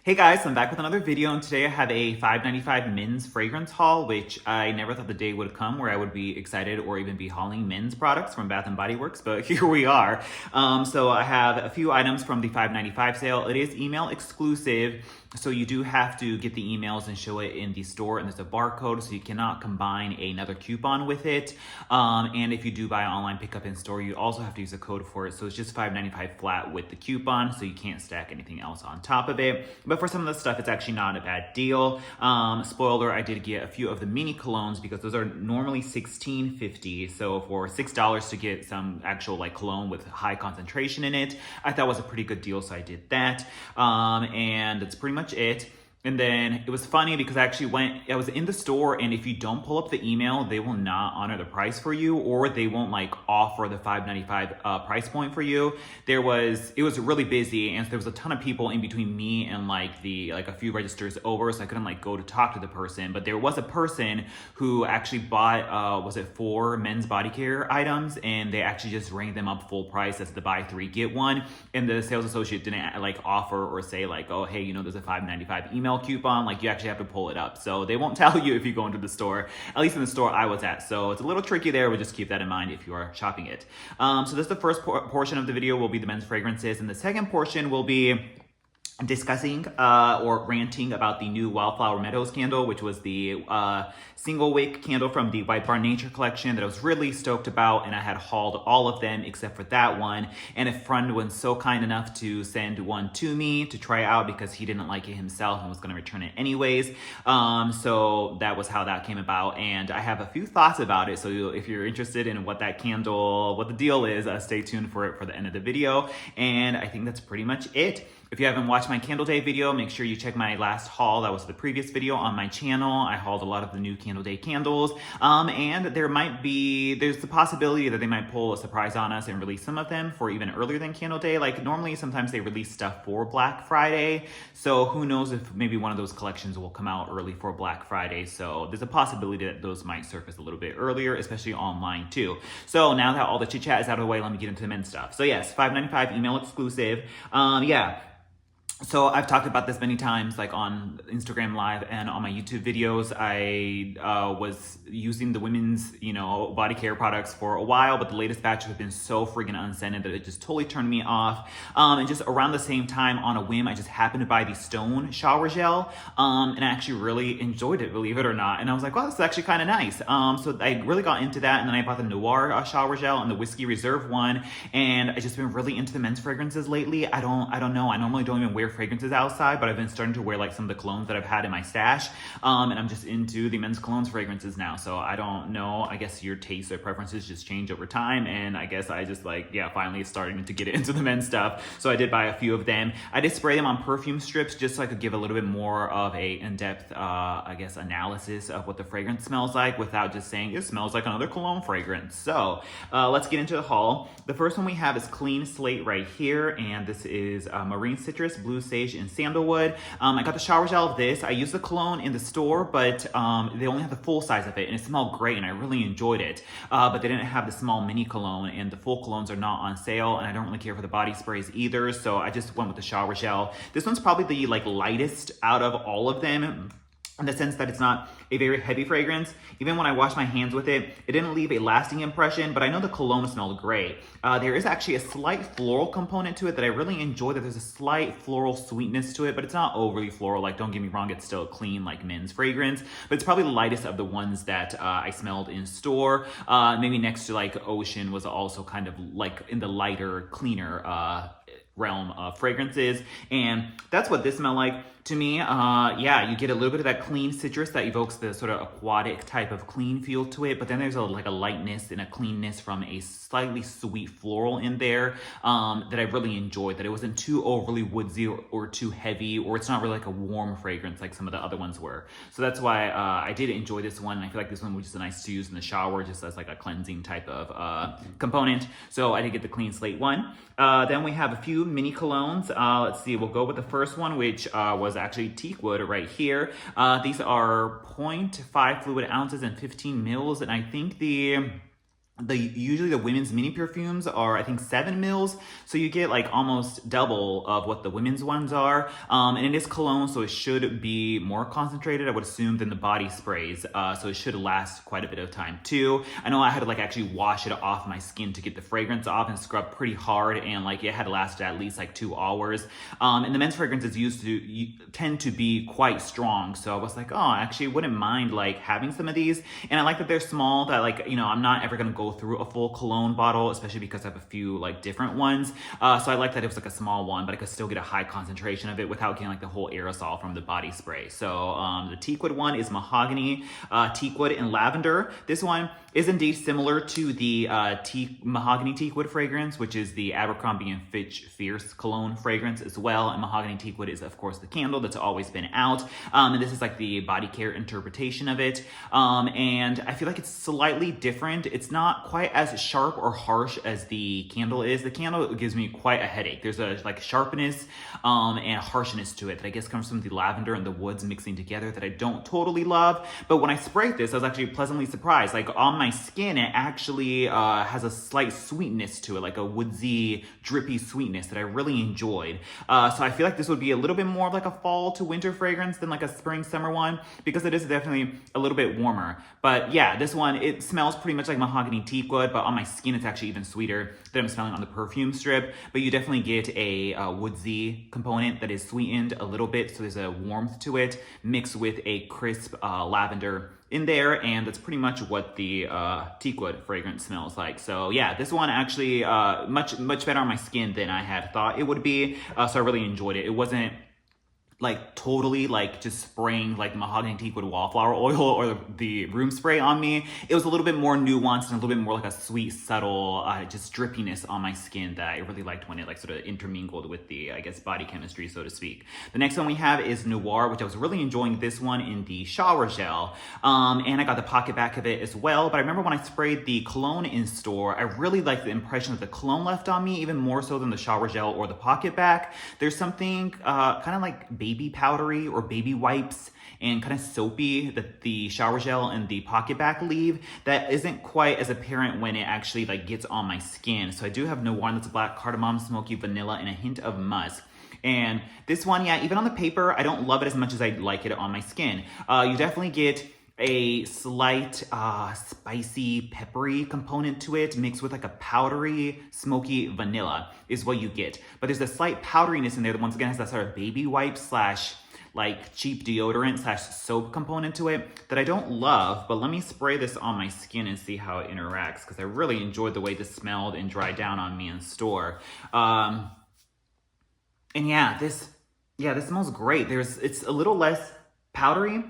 Hey guys, I'm back with another video, and today I have a $5.95 men's fragrance haul, which I never thought the day would come where I would be excited or even be hauling men's products from Bath & Body Works, but here we are. So I have a few items from the $5.95 sale. It is email exclusive, so you do have to get the emails and show it in the store, and there's a barcode, so you cannot combine another coupon with it. And if you do buy online pickup in store, you also have to use a code for it, so it's just $5.95 flat with the coupon, so you can't stack anything else on top of it. But for some of the stuff, it's actually not a bad deal. Spoiler, I did get a few of the mini colognes because those are normally $16.50. So for $6 to get some actual like cologne with high concentration in it, I thought was a pretty good deal, so I did that. And that's pretty much it. And then it was funny because I was in the store, and if you don't pull up the email, they will not honor the price for you, or they won't like offer the $5.95 price point for you. It was really busy, and so there was a ton of people in between me and like a few registers over, so I couldn't like go to talk to the person. But there was a person who actually bought, was it 4 men's body care items, and they actually just rang them up full price as the buy 3 get 1. And the sales associate didn't like offer or say like, oh, hey, there's a $5.95 email coupon. Like, you actually have to pull it up, so they won't tell you if you go into the store, at least in the store I was at. So it's a little tricky there, but just keep that in mind if you are shopping it. So this is the first portion of the video, will be the men's fragrances, and the second portion will be discussing or ranting about the new Wildflower Meadows candle, which was the single wick candle from the Barn Nature collection that I was really stoked about, and I had hauled all of them except for that one. And a friend was so kind enough to send one to me to try out because he didn't like it himself and was going to return it anyways. So that was how that came about, and I have a few thoughts about it. So if you're interested in what the deal is, stay tuned for it for the end of the video. And I think that's pretty much it. If you haven't watched my Candle Day video, make sure you check my last haul. That was the previous video on my channel. I hauled a lot of the new Candle Day candles. And there's the possibility that they might pull a surprise on us and release some of them for even earlier than Candle Day. Like, normally sometimes they release stuff for Black Friday. So who knows if maybe one of those collections will come out early for Black Friday. So there's a possibility that those might surface a little bit earlier, especially online too. So now that all the chit chat is out of the way, let me get into the men's stuff. So yes, $5.95 email exclusive. So I've talked about this many times, like on Instagram Live and on my YouTube videos. I was using the women's, body care products for a while, but the latest batch have been so freaking unscented that it just totally turned me off. And just around the same time, on a whim, I just happened to buy the Stone shower gel, and I actually really enjoyed it, believe it or not. And I was like, wow, this is actually kind of nice. So I really got into that, and then I bought the Noir shower gel and the Whiskey Reserve one, and I've just been really into the men's fragrances lately. I don't know. I normally don't even wear fragrances outside, but I've been starting to wear like some of the colognes that I've had in my stash, and I'm just into the men's colognes fragrances now. So I don't know, I guess your tastes or preferences just change over time, and I guess I just finally starting to get into the men's stuff. So I did buy a few of them. I did spray them on perfume strips just so I could give a little bit more of a in-depth analysis of what the fragrance smells like without just saying it smells like another cologne fragrance. So let's get into the haul. The first one we have is Clean Slate right here, and this is marine citrus, blue sage, and sandalwood. I got the shower gel of this. I used the cologne in the store, but they only have the full size of it, and it smelled great, and I really enjoyed it. But they didn't have the small mini cologne, and the full colognes are not on sale, and I don't really care for the body sprays either, so I just went with the shower gel. This one's probably the lightest out of all of them, in the sense that it's not a very heavy fragrance. Even when I washed my hands with it, it didn't leave a lasting impression, but I know the cologne smelled great. There is actually a slight floral component to it that I really enjoy, that there's a slight floral sweetness to it, but it's not overly floral. Like, don't get me wrong, it's still a clean, men's fragrance, but it's probably the lightest of the ones that I smelled in store. Maybe next to Ocean was also kind of in the lighter, cleaner realm of fragrances, and that's what this smelled like to me. You get a little bit of that clean citrus that evokes the sort of aquatic type of clean feel to it, but then there's a lightness and a cleanness from a slightly sweet floral in there that I really enjoyed, that it wasn't too overly woodsy or too heavy, or it's not really like a warm fragrance like some of the other ones were. So that's why I did enjoy this one, and I feel like this one was just nice to use in the shower, just as a cleansing type of component. So I did get the Clean Slate one. Then we have a few mini colognes. Let's see, we'll go with the first one, which was actually Teakwood right here. These are 0.5 fluid ounces and 15 mils, and I think the Usually the women's mini perfumes are, I think, 7 mils, so you get like almost double of what the women's ones are. And it is cologne, so it should be more concentrated, I would assume, than the body sprays. So it should last quite a bit of time too. I know I had to like actually wash it off my skin to get the fragrance off and scrub pretty hard, and like it had lasted at least like 2 hours. And the men's fragrances tend to be quite strong, so I was like, oh, I actually wouldn't mind like having some of these. And I like that they're small, that like, you know, I'm not ever gonna go through a full cologne bottle, especially because I have a few like different ones. So I like that it was like a small one, but I could still get a high concentration of it without getting like the whole aerosol from the body spray. So the Teakwood one is mahogany, teakwood, and lavender. This one is indeed similar to the mahogany teakwood fragrance, which is the Abercrombie & Fitch Fierce cologne fragrance as well. And mahogany teakwood is, of course, the candle that's always been out. And this is like the body care interpretation of it. And I feel like it's slightly different. It's not quite as sharp or harsh as the candle is. The candle gives me quite a headache. There's a like sharpness and harshness to it that I guess comes from the lavender and the woods mixing together that I don't totally love. But when I sprayed this, I was actually pleasantly surprised. Like on my skin, it actually has a slight sweetness to it, like a woodsy, drippy sweetness that I really enjoyed. So I feel like this would be a little bit more of like a fall to winter fragrance than like a spring summer one, because it is definitely a little bit warmer. But yeah, this one, it smells pretty much like mahogany teakwood, but on my skin it's actually even sweeter than I'm smelling on the perfume strip. But you definitely get a woodsy component that is sweetened a little bit, so there's a warmth to it mixed with a crisp lavender in there, and that's pretty much what the Teakwood fragrance smells like. So yeah, this one actually much better on my skin than I had thought it would be. So I really enjoyed it. It wasn't like totally like just spraying like mahogany teakwood wallflower oil or the room spray on me. It was a little bit more nuanced and a little bit more like a sweet, subtle just drippiness on my skin that I really liked when it like sort of intermingled with the, I guess, body chemistry, so to speak. The next one we have is Noir, which I was really enjoying this one in the shower gel. And I got the pocket back of it as well. But I remember when I sprayed the cologne in store, I really liked the impression that the cologne left on me, even more so than the shower gel or the pocket back. There's something kind of like baby powdery or baby wipes and kind of soapy that the shower gel and the pocket back leave that isn't quite as apparent when it actually like gets on my skin. So I do have Noir, that's black cardamom, smoky vanilla, and a hint of musk. And this one, yeah, even on the paper, I don't love it as much as I like it on my skin. You definitely get a slight spicy, peppery component to it, mixed with like a powdery, smoky vanilla is what you get. But there's a slight powderiness in there that once again has that sort of baby wipe slash like cheap deodorant slash soap component to it that I don't love. But let me spray this on my skin and see how it interacts, because I really enjoyed the way this smelled and dried down on me in store. And yeah, this smells great. It's a little less powdery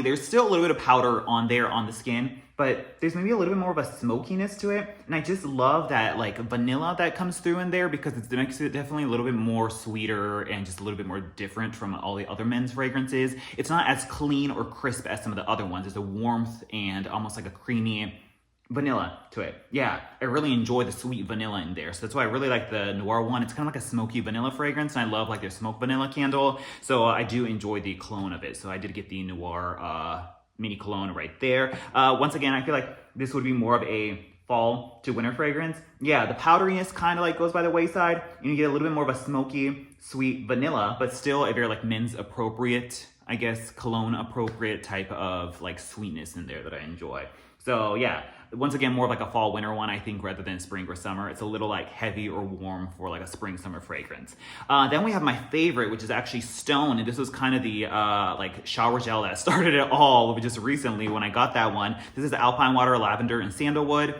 there's still a little bit of powder on there on the skin, but there's maybe a little bit more of a smokiness to it. And I just love that like vanilla that comes through in there, because it makes it definitely a little bit more sweeter and just a little bit more different from all the other men's fragrances. It's not as clean or crisp as some of the other ones. There's a warmth and almost like a creamy vanilla to it. Yeah, I really enjoy the sweet vanilla in there. So that's why I really like the Noir one. It's kind of like a smoky vanilla fragrance, and I love like their smoked vanilla candle. So I do enjoy the cologne of it. So I did get the Noir mini cologne right there. Once again, I feel like this would be more of a fall to winter fragrance. Yeah, the powderiness kind of like goes by the wayside, and you get a little bit more of a smoky, sweet vanilla, but still a very like men's appropriate, I guess, cologne appropriate type of like sweetness in there that I enjoy. So yeah, once again, more of like a fall winter one, I think, rather than spring or summer. It's a little like heavy or warm for like a spring summer fragrance. Then we have my favorite, which is actually Stone. And this was kind of the like shower gel that started it all just recently when I got that one. This is Alpine Water, Lavender, and Sandalwood.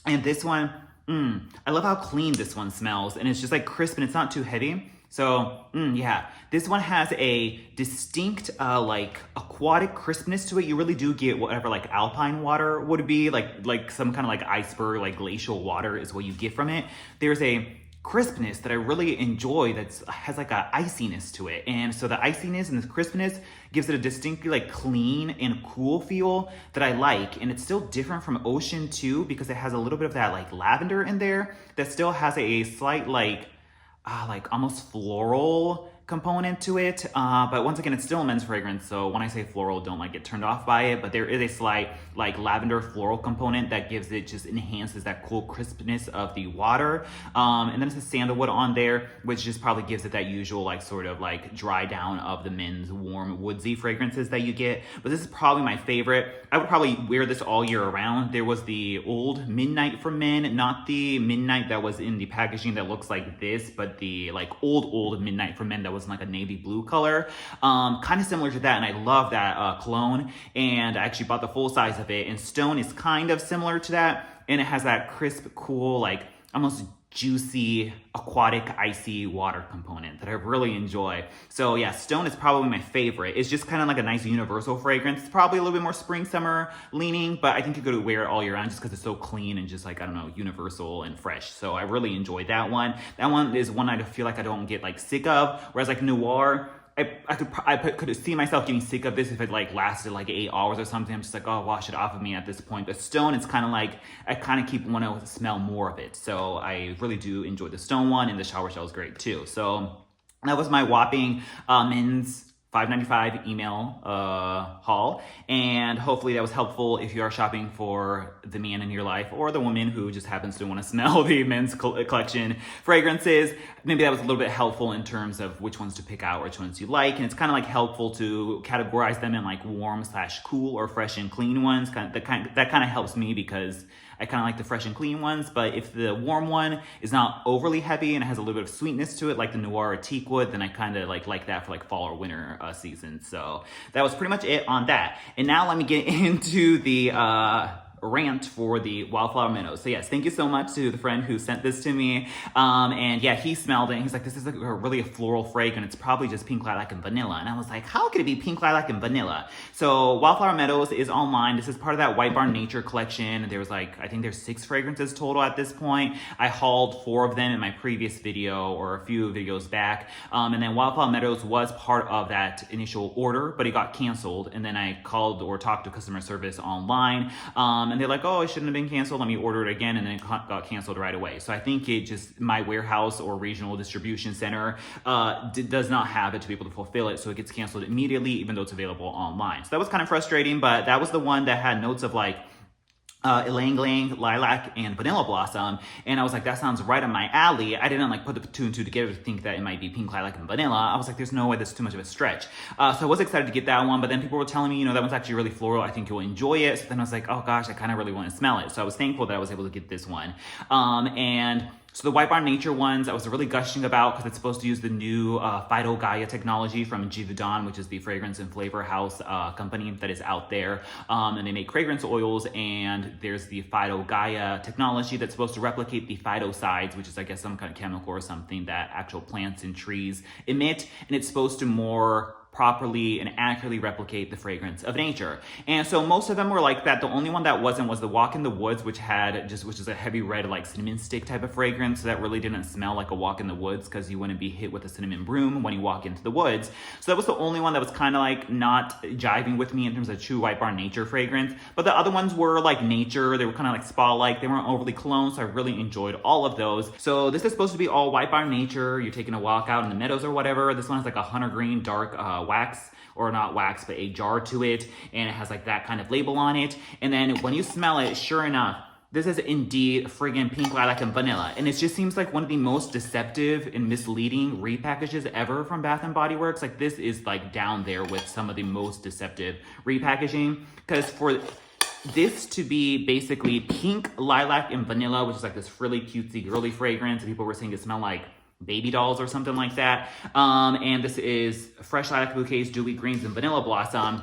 And this one, I love how clean this one smells. And it's just like crisp and it's not too heavy. So, yeah, this one has a distinct, like aquatic crispness to it. You really do get whatever like alpine water would be, like some kind of like iceberg, like glacial water is what you get from it. There's a crispness that I really enjoy that has like a iciness to it. And so the iciness and the crispness gives it a distinctly like clean and cool feel that I like. And it's still different from Ocean too, because it has a little bit of that like lavender in there that still has a slight like almost floral component to it, but once again, it's still a men's fragrance, so when I say floral, don't like get turned off by it, but there is a slight like lavender floral component that gives it, just enhances that cool crispness of the water, and then it's a sandalwood on there, which just probably gives it that usual like sort of like dry down of the men's warm woodsy fragrances that you get. But this is probably my favorite. I would probably wear this all year around. There was the old Midnight for Men, not the Midnight that was in the packaging that looks like this, but the like old Midnight for Men that was in like a navy blue color, kind of similar to that, and I love that cologne, and I actually bought the full size of it, and Stone is kind of similar to that, and it has that crisp, cool, like almost juicy, aquatic, icy water component that I really enjoy. So yeah, Stone is probably my favorite. It's just kind of like a nice universal fragrance. It's probably a little bit more spring, summer leaning, but I think you could wear it all year round just because it's so clean and just like, I don't know, universal and fresh. So I really enjoyed that one. That one is one I feel like I don't get like sick of, whereas like Noir, I could see myself getting sick of this if it like lasted like 8 hours or something. I'm just like, oh, wash it off of me at this point. But Stone, it's kind of like, I kind of keep wanting to smell more of it. So I really do enjoy the Stone one, and the shower gel is great too. So that was my whopping men's $5.95 email haul, and hopefully that was helpful if you are shopping for the man in your life or the woman who just happens to want to smell the men's collection fragrances. Maybe that was a little bit helpful in terms of which ones to pick out, which ones you like, and it's kind of like helpful to categorize them in like warm/cool or fresh and clean ones. That kind of helps me because I kind of like the fresh and clean ones, but if the warm one is not overly heavy and it has a little bit of sweetness to it, like the Noir or Teakwood, then I kind of like that for like fall or winter season. So that was pretty much it on that. And now let me get into the rant for the Wildflower Meadows. So yes, thank you so much to the friend who sent this to me. And yeah, he smelled it and he's like, this is like really a floral fragrance. It's probably just pink lilac and vanilla. And I was like, how could it be pink lilac and vanilla? So Wildflower Meadows is online. This is part of that White Barn Nature collection. There was like, I think there's 6 fragrances total at this point. I hauled 4 of them in my previous video or a few videos back. And then Wildflower Meadows was part of that initial order, but it got canceled. And then I called or talked to customer service online. And they're like, oh, it shouldn't have been canceled. Let me order it again. And then it got canceled right away. So I think it just, my warehouse or regional distribution center does not have it to be able to fulfill it. So it gets canceled immediately, even though it's available online. So that was kind of frustrating, but that was the one that had notes of like, ylang ylang, lilac, and vanilla blossom, and I was like, that sounds right up my alley. I didn't like put the 2 and 2 together to think that it might be pink lilac and vanilla. I was like, there's no way that's too much of a stretch. So I was excited to get that one, but then people were telling me, that one's actually really floral. I think you'll enjoy it. So then I was like, oh gosh, I kind of really want to smell it. So I was thankful that I was able to get this one. So the White Barn Nature ones, I was really gushing about because it's supposed to use the new Phyto-Gaia technology from Givaudan, which is the fragrance and flavor house company that is out there. And they make fragrance oils, and there's the Phyto-Gaia technology that's supposed to replicate the phytosides, which is, I guess, some kind of chemical or something that actual plants and trees emit. And it's supposed to more properly and accurately replicate the fragrance of nature. And so most of them were like that. The only one that wasn't was the Walk in the Woods, which is a heavy red, like cinnamon stick type of fragrance. So that really didn't smell like a walk in the woods because you wouldn't be hit with a cinnamon broom when you walk into the woods. So that was the only one that was kind of like not jiving with me in terms of true White Barn Nature fragrance. But the other ones were like nature. They were kind of like spa-like. They weren't overly cologne. So I really enjoyed all of those. So this is supposed to be all White Barn Nature. You're taking a walk out in the meadows or whatever. This one has like a hunter green dark wax, or not wax, but a jar to it, and it has like that kind of label on it. And then when you smell it, sure enough, this is indeed friggin' pink lilac and vanilla. And it just seems like one of the most deceptive and misleading repackages ever from Bath & Body Works. Like this is like down there with some of the most deceptive repackaging, because for this to be basically pink lilac and vanilla, which is like this really cutesy girly fragrance, and people were saying it smelled like baby dolls or something like that. And this is fresh lilac bouquets, dewy greens, and vanilla blossom.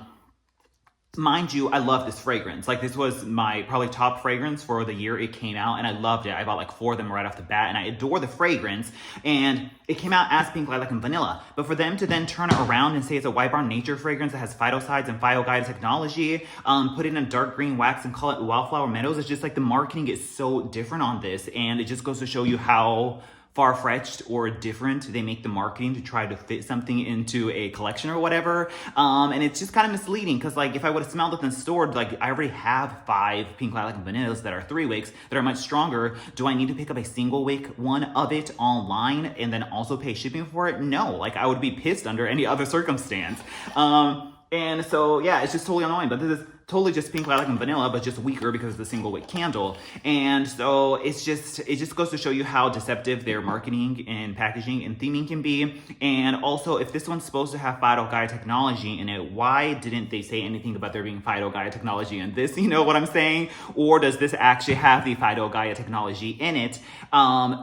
Mind you, I love this fragrance. Like this was my probably top fragrance for the year it came out, and I loved it. I bought like 4 of them right off the bat, and I adore the fragrance. And it came out as pink lilac and vanilla. But for them to then turn it around and say it's a White Barn Nature fragrance that has phytosides and Phyto-Gaia technology, put it in a dark green wax and call it Wildflower Meadows, it's just like the marketing is so different on this, and it just goes to show you how far-fetched or different they make the marketing to try to fit something into a collection or whatever. And it's just kind of misleading because like if I would have smelled it in the store, like I already have 5 pink lilac and vanillas that are 3 wicks that are much stronger. Do I need to pick up a single wick one of it online and then also pay shipping for it? No, like I would be pissed under any other circumstance. And so yeah, it's just totally annoying, but this is totally just pink lilac and vanilla, but just weaker because of the single wick candle. And so it just goes to show you how deceptive their marketing and packaging and theming can be. And also, if this one's supposed to have Phyto Gaia technology in it, why didn't they say anything about there being Phyto Gaia technology in this? You know what I'm saying? Or does this actually have the Phyto Gaia technology in it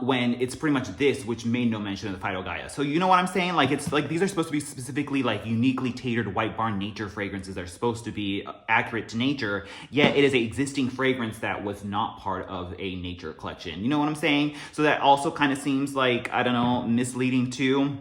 when it's pretty much this, which made no mention of the Phyto Gaia? So you know what I'm saying? Like it's like these are supposed to be specifically like uniquely tailored white Barn Nature fragrances that are supposed to be accurate to nature, yet it is an existing fragrance that was not part of a nature collection. You know what I'm saying? So that also kind of seems like, I don't know, misleading too.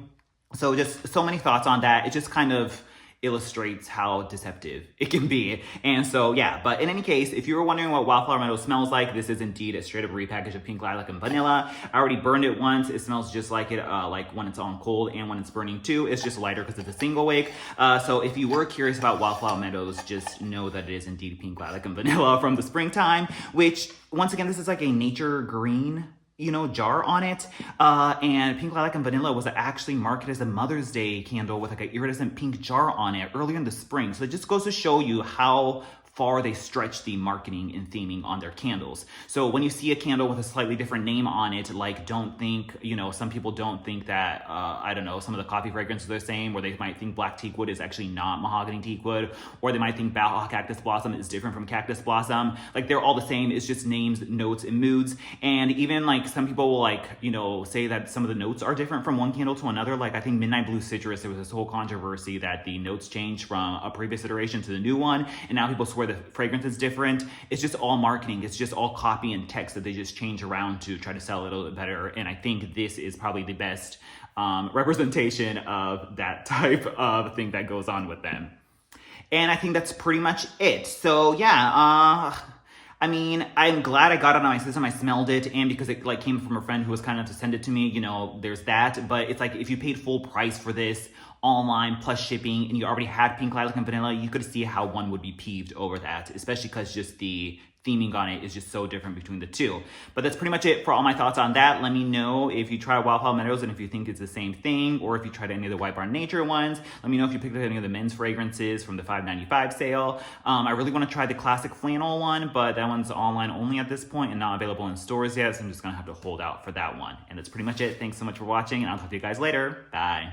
So just so many thoughts on that. It just kind of illustrates how deceptive it can be. And so, yeah, but in any case, if you were wondering what Wildflower Meadows smells like, this is indeed a straight up repackage of pink lilac and vanilla. I already burned it once. It smells just like it, like when it's on cold and when it's burning too. It's just lighter because it's a single wick. So if you were curious about Wildflower Meadows, just know that it is indeed pink lilac and vanilla from the springtime, which once again, this is like a nature green, you know, jar on it. And pink lilac and vanilla was actually marketed as a Mother's Day candle with like an iridescent pink jar on it earlier in the spring. So it just goes to show you how far they stretch the marketing and theming on their candles. So when you see a candle with a slightly different name on it, like don't think, you know, some people don't think that, I don't know, some of the coffee fragrances are the same, or they might think black teakwood is actually not mahogany teakwood, or they might think Baja cactus blossom is different from cactus blossom. Like they're all the same. It's just names, notes, and moods. And even like some people will like, you know, say that some of the notes are different from one candle to another. Like I think Midnight Blue Citrus, there was this whole controversy that the notes changed from a previous iteration to the new one. And now people swear the fragrance is different. It's just all marketing. It's just all copy and text that they just change around to try to sell it a little bit better. And I think this is probably the best representation of that type of thing that goes on with them. And I think that's pretty much it. So yeah, I mean, I'm glad I got it on my system. I smelled it, and because it like came from a friend who was kind enough to send it to me, you know, there's that. But it's like if you paid full price for this online plus shipping and you already had pink lilac and vanilla, you could see how one would be peeved over that, especially because just the theming on it is just so different between the two. But that's pretty much it for all my thoughts on that. Let me know if you tried Wildflower Meadows and if you think it's the same thing, or if you tried any of the White Barn Nature ones. Let me know if you picked up any of the men's fragrances from the $5.95 sale. I really want to try the classic flannel one, but that one's online only at this point and not available in stores yet, so I'm just gonna have to hold out for that one. And that's pretty much it. Thanks so much for watching, and I'll talk to you guys later. Bye.